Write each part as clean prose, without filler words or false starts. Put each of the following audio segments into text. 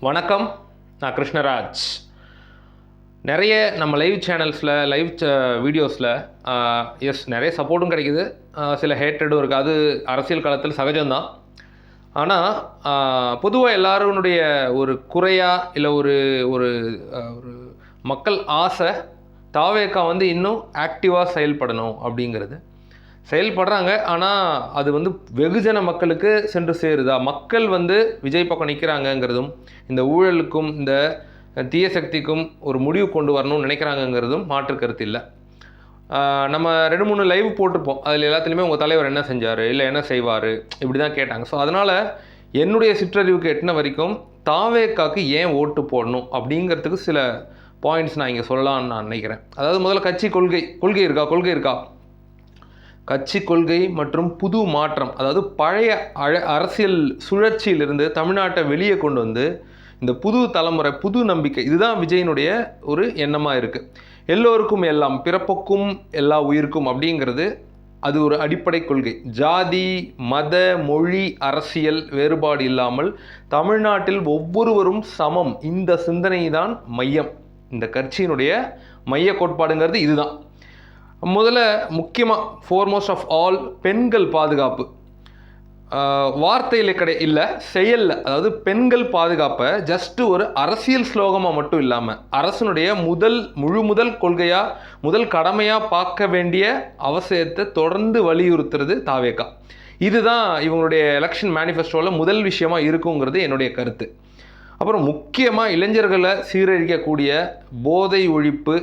வணக்கம், நான் கிருஷ்ணராஜ். நிறைய நம்ம லைவ் சேனல்ஸில் வீடியோஸில் நிறைய சப்போர்ட்டும் கிடைக்குது, சில ஹேட்டடும் இருக்குது. அது அரசியல் காலத்தில் சகஜம்தான். ஆனால் பொதுவாக எல்லாருடைய ஒரு குறையாக இல்லை ஒரு ஒரு ஒரு மக்கள் ஆசை தாவேக்கா இன்னும் ஆக்டிவாக செயல்படணும் அப்படிங்கிறது. செயல்படுறாங்க, ஆனால் அது வெகுஜன மக்களுக்கு சென்று சேருதா, மக்கள் விஜய் பக்கம் நிற்கிறாங்கங்கிறதும் இந்த ஊழலுக்கும் இந்த தீய சக்திக்கும் ஒரு முடிவு கொண்டு வரணும்னு நினைக்கிறாங்கங்கிறதும் மாற்று கருத்து இல்லை. நம்ம 2-3 லைவ் போட்டிருப்போம், அதில் எல்லாத்துலேயுமே உங்கள் தலைவர் என்ன செஞ்சார், இல்லை என்ன செய்வார், இப்படி தான் கேட்டாங்க. ஸோ அதனால் என்னுடைய சிற்றறிவுக்கு எட்டின வரைக்கும் தாவேக்காக்கு ஏன் ஓட்டு போடணும் அப்படிங்கிறதுக்கு சில பாயிண்ட்ஸ் நான் இங்கே சொல்லலாம்னு நான் நினைக்கிறேன். அதாவது முதல்ல கட்சி கொள்கை இருக்கா. கட்சி கொள்கை மற்றும் புது மாற்றம், அதாவது பழைய அரசியல் சுழற்சியிலிருந்து தமிழ்நாட்டை வெளியே கொண்டு வந்து இந்த புது தலைமுறை, புது நம்பிக்கை, இதுதான் விஜயனுடைய ஒரு எண்ணமாக இருக்குது. எல்லோருக்கும் எல்லாம், பிறப்புக்கும் எல்லா உயிருக்கும் அப்படிங்கிறது அது ஒரு அடிப்படை கொள்கை. ஜாதி மத மொழி அரசியல் வேறுபாடு இல்லாமல் தமிழ்நாட்டில் ஒவ்வொருவரும் சமம், இந்த சிந்தனை தான் மையம். இந்த கட்சியினுடைய மைய கோட்பாடுங்கிறது இதுதான். முதல்ல முக்கியமாக ஃபோர்மோஸ்ட் ஆஃப் ஆல் பெண்கள் பாதுகாப்பு. வார்த்தையில் இல்லை, செயலில். அதாவது பெண்கள் பாதுகாப்பை ஜஸ்ட்டு ஒரு அரசியல் ஸ்லோகமாக மட்டும் இல்லாமல் அரசனுடைய முதல் கொள்கையாக, முதல் கடமையாக பார்க்க வேண்டிய அவசியத்தை தொடர்ந்து வலியுறுத்துறது தாவேக்கா. இதுதான் இவங்களுடைய எலெக்ஷன் மேனிஃபெஸ்டோவில் முதல் விஷயமாக இருக்குங்கிறது என்னுடைய கருத்து. அப்புறம் முக்கியமாக இளைஞர்களை சீரழிக்கக்கூடிய போதை ஒழிப்பு,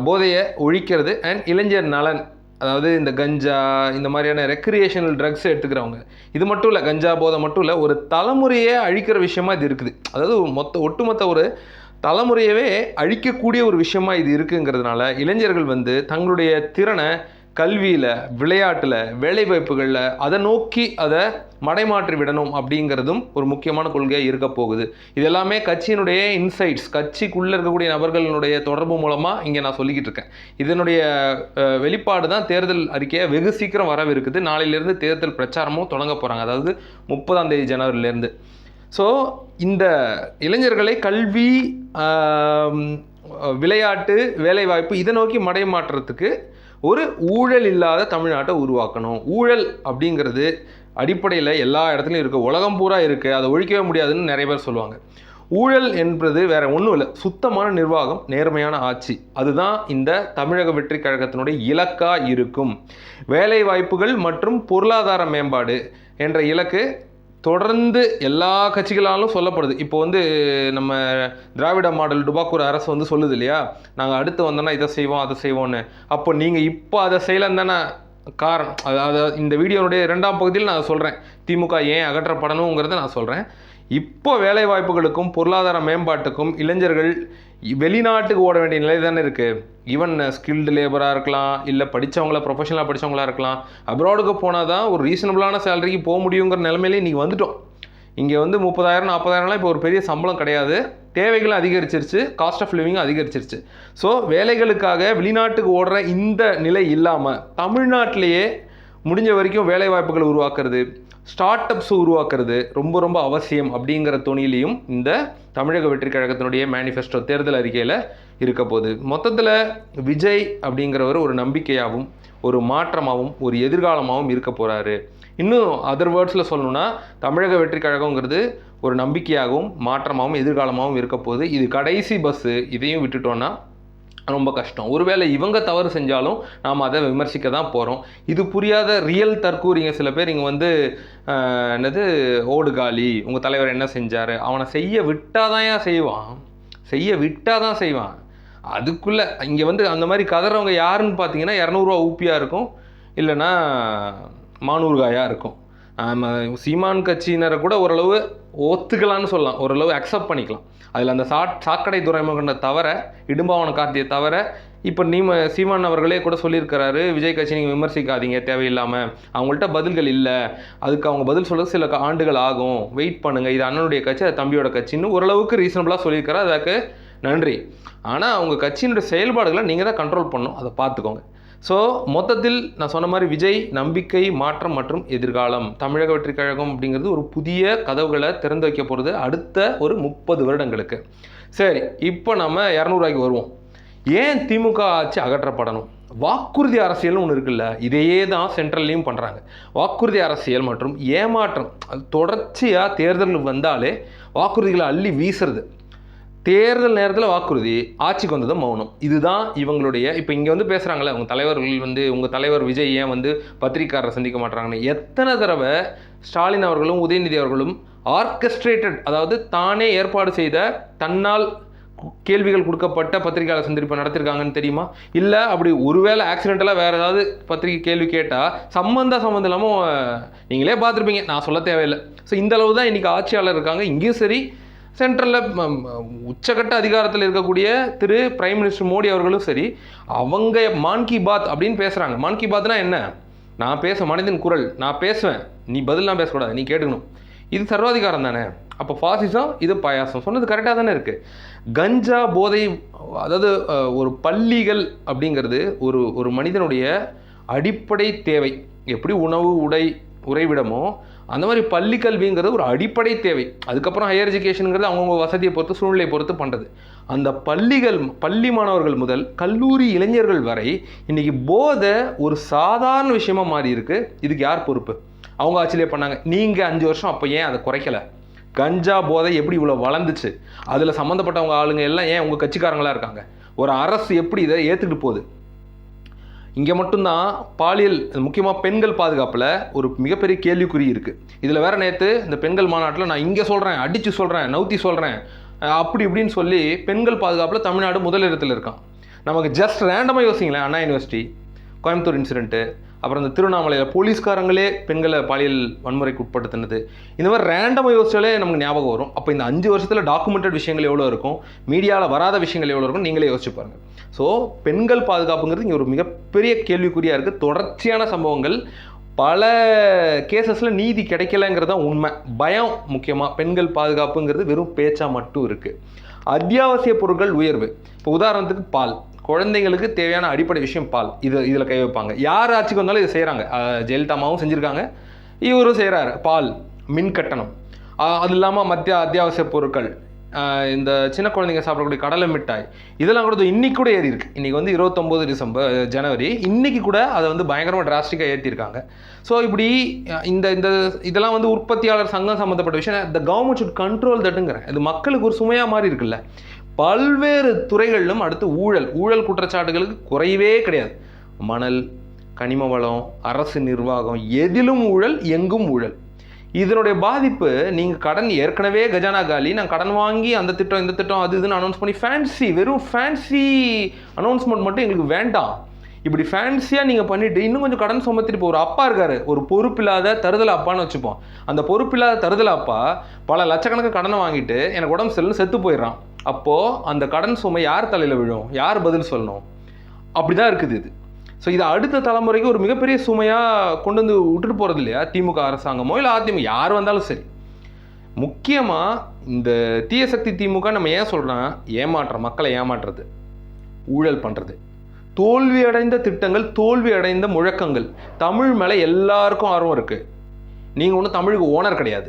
போதையை ஒழிக்கிறது அண்ட் இளைஞர் நலன். அதாவது இந்த கஞ்சா, இந்த மாதிரியான ரெக்ரியேஷனல் ட்ரக்ஸ் எடுத்துக்கிறவங்க, இது மட்டும் இல்லை, கஞ்சா போதை மட்டும் இல்லை, ஒரு தலைமுறையே அழிக்கிற விஷயமா இது இருக்குது. அதாவது ஒட்டுமொத்த ஒரு தலைமுறையவே அழிக்கக்கூடிய ஒரு விஷயமா இது இருக்குங்கிறதுனால இளைஞர்கள் தங்களுடைய திறனை கல்வியில், விளையாட்டில், வேலைவாய்ப்புகளில் அதை நோக்கி அதை மடைமாற்றி விடணும் அப்படிங்கிறதும் ஒரு முக்கியமான கொள்கையாக இருக்க போகுது. இது எல்லாமே கட்சியினுடைய இன்சைட்ஸ், கட்சிக்குள்ளே இருக்கக்கூடிய நபர்களினுடைய தொடர்பு மூலமாக இங்கே நான் சொல்லிக்கிட்டு இருக்கேன். இதனுடைய வெளிப்பாடு தான் தேர்தல் அறிக்கையை வெகு சீக்கிரம் வரவிருக்குது. நாளையிலேருந்து தேர்தல் பிரச்சாரமும் தொடங்க போகிறாங்க, அதாவது 30ஆம் தேதி ஜனவரியிலேருந்து. ஸோ இந்த இளைஞர்களை கல்வி, விளையாட்டு, வேலைவாய்ப்பு இதை நோக்கி மடைமாற்றுறதுக்கு ஒரு ஊழல் இல்லாத தமிழ்நாட்டை உருவாக்கணும். ஊழல் அப்படிங்கிறது அடிப்படையில் எல்லா இடத்துலையும் இருக்குது, உலகம் பூரா இருக்குது, அதை ஒழிக்கவே முடியாதுன்னு நிறைய பேர் சொல்லுவாங்க. ஊழல் என்பது வேறு ஒன்றும் இல்லை, சுத்தமான நிர்வாகம், நேர்மையான ஆட்சி. அதுதான் இந்த தமிழக வெற்றி கழகத்தினுடைய இலக்காக இருக்கும். வேலை வாய்ப்புகள் மற்றும் பொருளாதார மேம்பாடு என்ற இலக்கு தொடர்ந்து எல்லா கட்சிகளாலும் சொல்லப்படுது. இப்போ நம்ம திராவிட மாடல் டுபாக்கூர் அரசு சொல்லுது இல்லையா, நாங்கள் அடுத்து வந்தோன்னா இதை செய்வோம் அதை செய்வோன்னு. அப்போ நீங்கள் இப்போ அதை செய்யலன்னு தானே காரணம். அதாவது இந்த வீடியோனுடைய 2ஆம் பகுதியில் நான் சொல்கிறேன் திமுக ஏன் அகற்றப்படணுங்கிறத நான் சொல்கிறேன். இப்போ வேலை வாய்ப்புகளுக்கும் பொருளாதார மேம்பாட்டுக்கும் இளைஞர்கள் வெளிநாட்டுக்கு ஓட வேண்டிய நிலை தானே இருக்குது. ஈவன் ஸ்கில்டு லேபராக இருக்கலாம், இல்லை ப்ரொஃபஷனலாக படித்தவங்களாக இருக்கலாம். அப்ராடுக்கு போனால் தான் ஒரு ரீசனபிளான சேலரிக்கு போக முடியுங்கிற நிலைமையிலே இன்றைக்கி வந்துட்டோம். இங்கே 30,000 40,000லாம் இப்போ ஒரு பெரிய சம்பளம் கிடையாது. தேவைகளும் அதிகரிச்சிருச்சு, காஸ்ட் ஆஃப் லிவிங்கும் அதிகரிச்சிருச்சு. ஸோ வேலைகளுக்காக வெளிநாட்டுக்கு ஓடுற இந்த நிலை இல்லாமல் தமிழ்நாட்டிலேயே முடிஞ்ச வரைக்கும் வேலை வாய்ப்புகளை உருவாக்குறது, ஸ்டார்ட் அப்ஸ் உருவாக்குறது ரொம்ப ரொம்ப அவசியம் அப்படிங்கிற துணியிலையும் இந்த தமிழக வெற்றி கழகத்தினுடைய மேனிஃபெஸ்டோ தேர்தல் அறிக்கையில் இருக்க போகுது. மொத்தத்தில் விஜய் அப்படிங்கிறவர் ஒரு நம்பிக்கையாகவும், ஒரு மாற்றமாகவும், ஒரு எதிர்காலமாகவும் இருக்க போகிறாரு. இன்னும் அதர் வேர்ட்ஸில் சொல்லணும்னா தமிழக வெற்றி கழகங்கிறது ஒரு நம்பிக்கையாகவும், மாற்றமாகவும், எதிர்காலமாகவும் இருக்க போகுது. இது கடைசி பஸ்ஸு, இதையும் விட்டுட்டோன்னா ரொம்ப கஷ்டம். ஒருவேளை இவங்க தவறு செஞ்சாலும் நாம் அதை விமர்சிக்க தான் போகிறோம். இது புரியாத ரியல் தற்கூறிங்க சில பேர் இங்கே என்னது ஓடுகாலி, உங்கள் தலைவர் என்ன செஞ்சார், அவனை செய்ய விட்டாதான் செய்வான். அதுக்குள்ளே இங்கே அந்த மாதிரி கதறவங்க யாருன்னு பார்த்தீங்கன்னா 200 ரூபா ஊப்பியாக இருக்கும், இல்லைன்னா மானூர்காயாக இருக்கும். சீமான் கட்சியினரை கூட ஓரளவு ஒத்துக்கலான்னு சொல்லலாம், ஓரளவு அக்செப்ட் பண்ணிக்கலாம். அதில் அந்த சாக்கடை துறைமுகனை தவிர, இடும்பாவன கார்த்தியை தவிர, இப்போ சீமான் அவர்களே கூட சொல்லியிருக்கிறாரு, விஜய் கட்சி நீங்கள் விமர்சிக்காதீங்க தேவையில்லாமல், அவங்கள்ட்ட பதில்கள் இல்லை, அதுக்கு அவங்க பதில் சொல்கிறது சில ஆண்டுகள் ஆகும், வெயிட் பண்ணுங்கள், இது அண்ணனுடைய கட்சி, அது தம்பியோட கட்சின்னு ஓரளவுக்கு ரீசனபிளாக சொல்லியிருக்கிறார். அதுக்கு நன்றி. ஆனால் அவங்க கட்சியினுடைய செயல்பாடுகளை நீங்கள் தான் கண்ட்ரோல் பண்ணணும், அதை பார்த்துக்கோங்க. ஸோ மொத்தத்தில் நான் சொன்ன மாதிரி விஜய் நம்பிக்கை, மாற்றம் மற்றும் எதிர்காலம், தமிழக வெற்றி கழகம் அப்படிங்கிறது ஒரு புதிய கதவுகளை திறந்து வைக்க போகிறது அடுத்த ஒரு 30 வருடங்களுக்கு. சரி, இப்போ நம்ம 200 வருவோம். ஏன் திமுக ஆட்சி அகற்றப்படணும்? வாக்குறுதி அரசியல்னு ஒன்று இருக்குல்ல, இதையே தான் சென்ட்ரல்லையும் பண்ணுறாங்க. வாக்குறுதி அரசியல் மற்றும் ஏமாற்றம், அது தொடர்ச்சியாக தேர்தல் வந்தாலே வாக்குறுதிகளை அள்ளி வீசுறது. தேர்தல் நேரத்தில் வாக்குறுதி, ஆட்சிக்கு வந்ததும் மௌனம். இதுதான் இவங்களுடைய. இப்போ இங்கே வந்து பேசுகிறாங்களே உங்கள் தலைவர்கள் வந்து, உங்கள் தலைவர் விஜய் ஏன் வந்து பத்திரிக்கையாளரை சந்திக்க மாட்டாங்கன்னு. எத்தனை தடவை ஸ்டாலின் அவர்களும் உதயநிதி அவர்களும் ஆர்கெஸ்ட்ரேட்டட், அதாவது தானே ஏற்பாடு செய்த, தன்னால் கேள்விகள் கொடுக்கப்பட்ட பத்திரிகையாளர் சந்திப்பு நடத்திருக்காங்கன்னு தெரியுமா? இல்லை அப்படி ஒருவேளை ஆக்சிடென்டலாக வேறு ஏதாவது பத்திரிகை கேள்வி கேட்டால் சம்மந்தம் இல்லாமல் நீங்களே பார்த்துருப்பீங்க, நான் சொல்ல தேவையில்லை. ஸோ இந்த அளவு தான் இன்றைக்கி ஆட்சியாளர் இருக்காங்க. இங்கேயும் சரி, சென்ட்ரலில் உச்சகட்ட அதிகாரத்தில் இருக்கக்கூடிய திரு பிரைம் மினிஸ்டர் மோடி அவர்களும் சரி, அவங்க மான் கி பாத் அப்படின்னு பேசுகிறாங்க. மான் கி பாத்னா என்ன? நான் மனிதன் குரல், நான் பேசுவேன், நீ பதிலாம் பேசக்கூடாது, நீ கேட்டுக்கணும். இது சர்வாதிகாரம் தானே. அப்போ ஃபாசிசம், இது பாயாசம். சொன்னது கரெக்டாக தானே இருக்குது. கஞ்சா போதை, அதாவது ஒரு பள்ளிகள் அப்படிங்கிறது ஒரு மனிதனுடைய அடிப்படை தேவை. எப்படி உணவு, உறைவிடமோ அந்த மாதிரி பள்ளி கல்விங்கிறது ஒரு அடிப்படை தேவை. அதுக்கப்புறம் ஹையர் எஜுகேஷனுங்கிறது அவங்கவுங்க வசதியை பொறுத்து, சூழ்நிலையை பொறுத்து பண்ணுறது. அந்த பள்ளி மாணவர்கள் முதல் கல்லூரி இளைஞர்கள் வரை இன்றைக்கி போதை ஒரு சாதாரண விஷயமா மாறி இருக்கு. இதுக்கு யார் பொறுப்பு? அவங்க ஆட்சியிலே பண்ணாங்க. நீங்கள் 5 வருஷம் அப்போ ஏன் அதை குறைக்கலை? கஞ்சா போதை எப்படி இவ்வளோ வளர்ந்துச்சு? அதில் சம்மந்தப்பட்டவங்க ஆளுங்க எல்லாம் ஏன் உங்கள் கட்சிக்காரங்களாக இருக்காங்க? ஒரு அரசு எப்படி இதை ஏற்றுக்கிட்டு போகுது? இங்கே மட்டும்தான் பாலியல், முக்கியமாக பெண்கள் பாதுகாப்பில் ஒரு மிகப்பெரிய கேள்விக்குறி இருக்குது. இதில் வேறு நேற்று இந்த பெண்கள் மாநாட்டில் நான் இங்கே சொல்கிறேன், அடித்து சொல்கிறேன், நவுத்தி சொல்கிறேன், அப்படி இப்படின்னு சொல்லி பெண்கள் பாதுகாப்பில் தமிழ்நாடு முதலிடத்தில் இருக்கான். நமக்கு ஜஸ்ட் ரேண்டமாக யோசிங்களேன், அண்ணா யூனிவர்சிட்டி, கோயம்புத்தூர் இன்சிடென்ட்டு, அப்புறம் இந்த திருவண்ணாமலையில் போலீஸ்காரங்களே பெண்களை பாலியல் வன்முறைக்கு உட்படுத்தினது, இந்த மாதிரி ரேண்டமாக யோசிச்சாலே நமக்கு ஞாபகம் வரும். அப்போ இந்த 5 வருஷத்தில் டாக்குமெண்டட் விஷயங்கள் எவ்வளோ இருக்கும், மீடியாவில் வராத விஷயங்கள் எவ்வளோ இருக்கும், நீங்களே யோசிச்சு பாருங்கள். ஸோ பெண்கள் பாதுகாப்புங்கிறது இங்கே ஒரு மிகப்பெரிய கேள்விக்குறியாக இருக்குது. தொடர்ச்சியான சம்பவங்கள், பல கேசஸில் நீதி கிடைக்கலங்கிறது தான் உண்மை. பயம் முக்கியமாக. பெண்கள் பாதுகாப்புங்கிறது வெறும் பேச்சாக மட்டும் இருக்குது. அத்தியாவசிய பொருட்கள் உயர்வு. இப்போ உதாரணத்துக்கு பால், குழந்தைங்களுக்கு தேவையான அடிப்படை விஷயம் பால். இதில் கை வைப்பாங்க. யார் ஆட்சிக்கு வந்தாலும் இதை செய்கிறாங்க. ஜெயலலிதாமாவும் செஞ்சுருக்காங்க, இவரும் செய்கிறாரு. பால், மின் கட்டணம், அது இல்லாமல் மத்திய அத்தியாவசிய பொருட்கள், இந்த சின்ன குழந்தைங்க சாப்பிடக்கூடிய கடலை மிட்டாய், இதெல்லாம் கூட இன்றைக்கி கூட ஏறி இருக்குது. இன்றைக்கி வந்து 29 ஜனவரி, இன்றைக்கி கூட அதை வந்து பயங்கரமாக டிராஸ்டிக்காக ஏற்றிருக்காங்க. ஸோ இப்படி இதெல்லாம் வந்து உற்பத்தியாளர் சங்கம் சம்மந்தப்பட்ட விஷயம். த கவர்மெண்ட் ஷுட் கண்ட்ரோல் தட்டுங்கிறேன். இது மக்களுக்கு ஒரு சுமையாக மாதிரி இருக்குல்ல. பல்வேறு துறைகளிலும் அடுத்து ஊழல் குற்றச்சாட்டுகளுக்கு குறைவே கிடையாது. மணல், கனிம வளம், அரசு நிர்வாகம், எதிலும் ஊழல், எங்கும் ஊழல். இதனுடைய பாதிப்பு, நீங்கள் கடன் ஏற்கனவே கஜானா காலி, நான் கடன் வாங்கி அந்த திட்டம் இந்த திட்டம் அது இதுன்னு அனௌன்ஸ் பண்ணி வெறும் ஃபேன்சி அனௌன்ஸ்மெண்ட் மட்டும் எங்களுக்கு வேண்டாம். இப்படி ஃபேன்சியாக நீங்கள் பண்ணிவிட்டு இன்னும் கொஞ்சம் கடன் சுமத்திட்டு ஒரு அப்பா இருக்கார், ஒரு பொறுப்பில்லாத தருதலை அப்பான்னு வச்சுப்போம். அந்த பொறுப்பில்லாத தருதலை அப்பா பல லட்சக்கணக்கு கடனை வாங்கிட்டு எனக்கு உடம்பு சரியில்லைன்னு செத்து போயிடுறான். அப்போது அந்த கடன் சுமை யார் தலையில் விழும்? யார் பதில் சொல்லணும்? அப்படி தான் இருக்குது இது. ஸோ இது அடுத்த தலைமுறைக்கு ஒரு மிகப்பெரிய சுமையாக கொண்டு வந்து விட்டுட்டு போகிறது இல்லையா திமுக அரசாங்கமோ இல்லை அதிமுக யார் வந்தாலும் சரி. முக்கியமாக இந்த தீய சக்தி திமுக நம்ம ஏன் சொல்கிறோன்னா, மக்களை ஏமாற்றுறது, ஊழல் பண்ணுறது, தோல்வி அடைந்த திட்டங்கள், தோல்வி அடைந்த முழக்கங்கள். தமிழ் மேலே எல்லாருக்கும் ஆர்வம் இருக்குது. நீங்கள் ஒன்றும் தமிழுக்கு ஓனர் கிடையாது.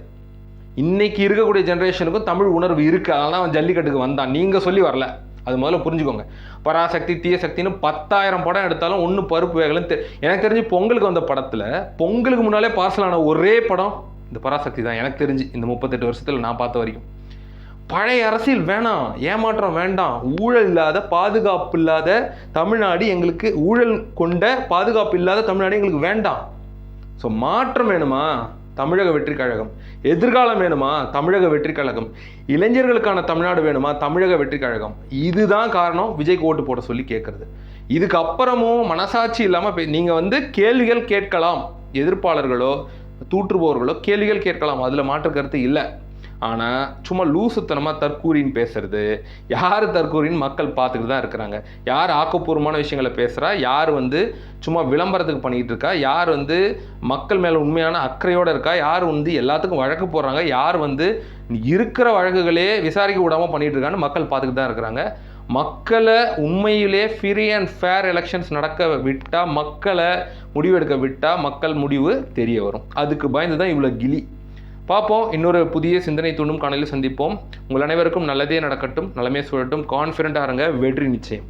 இன்றைக்கி இருக்கக்கூடிய ஜென்ரேஷனுக்கும் தமிழ் உணர்வு இருக்குது. அதனால அவன் ஜல்லிக்கட்டுக்கு வந்தான், நீங்கள் சொல்லி வரல. அது முதல்ல புரிஞ்சுக்கோங்க. பராசக்தி, தீய சக்தின்னு 10,000 படம் எடுத்தாலும் ஒன்று பருப்பு வேகலன்னு எனக்கு தெரிஞ்சு பொங்கலுக்கு வந்த படத்தில் பொங்கலுக்கு முன்னாலே பார்சலான ஒரே படம் இந்த பராசக்தி தான் எனக்கு தெரிஞ்சு. இந்த 38 வருஷத்தில் நான் பார்த்த வரைக்கும். பழைய அரசியல் வேணாம், ஏமாற்றம் வேண்டாம், ஊழல் இல்லாத, பாதுகாப்பு இல்லாத தமிழ்நாடு எங்களுக்கு, ஊழல் கொண்ட பாதுகாப்பு இல்லாத தமிழ்நாடு எங்களுக்கு வேண்டாம். ஸோ மாற்றம் வேணுமா? தமிழக வெற்றி கழகம். எதிர்காலம் வேணுமா? தமிழக வெற்றி கழகம். இளைஞர்களுக்கான தமிழ்நாடு வேணுமா? தமிழக வெற்றி கழகம். இதுதான் காரணம் விஜய்க்கு ஓட்டு போட சொல்லி கேட்குறது. இதுக்கப்புறமும் மனசாட்சி இல்லாமல் நீங்கள் வந்து கேள்விகள் கேட்கலாம், எதிர்ப்பாளர்களோ தூற்றுபவர்களோ கேள்விகள் கேட்கலாம், அதில் மாற்று கருத்து இல்லை. ஆனால் சும்மா லூசுத்தனமாக தற்கூரின்னு பேசுறது, யார் தற்கூரின்னு மக்கள் பார்த்துக்கிட்டு தான் இருக்கிறாங்க. யார் ஆக்கப்பூர்வமான விஷயங்களை பேசுகிறா, யார் வந்து சும்மா விளம்பரத்துக்கு பண்ணிக்கிட்டு இருக்கா, யார் வந்து மக்கள் மேலே உண்மையான அக்கறையோடு இருக்கா, யார் வந்து எல்லாத்துக்கும் வழக்கு போடுறாங்க, யார் வந்து இருக்கிற வழக்குகளே விசாரிக்க விடாமல் பண்ணிகிட்டு இருக்கான்னு மக்கள் பார்த்துக்கிட்டு தான் இருக்கிறாங்க. மக்களை உண்மையிலே ஃப்ரீ அண்ட் ஃபேர் எலெக்ஷன்ஸ் நடக்க விட்டால், மக்களை முடிவெடுக்க விட்டால் மக்கள் முடிவு தெரிய வரும். அதுக்கு பயந்து தான் இவ்வளோ கிளி. பார்ப்போம். இன்னொரு புதிய சிந்தனை தூண்டும் காணொலியில் சந்திப்போம். உங்கள் அனைவருக்கும் நல்லதே நடக்கட்டும், நலமே சூழட்டும், கான்ஃபிடென்ட்டாக இருங்க, வெற்றி நிச்சயம்.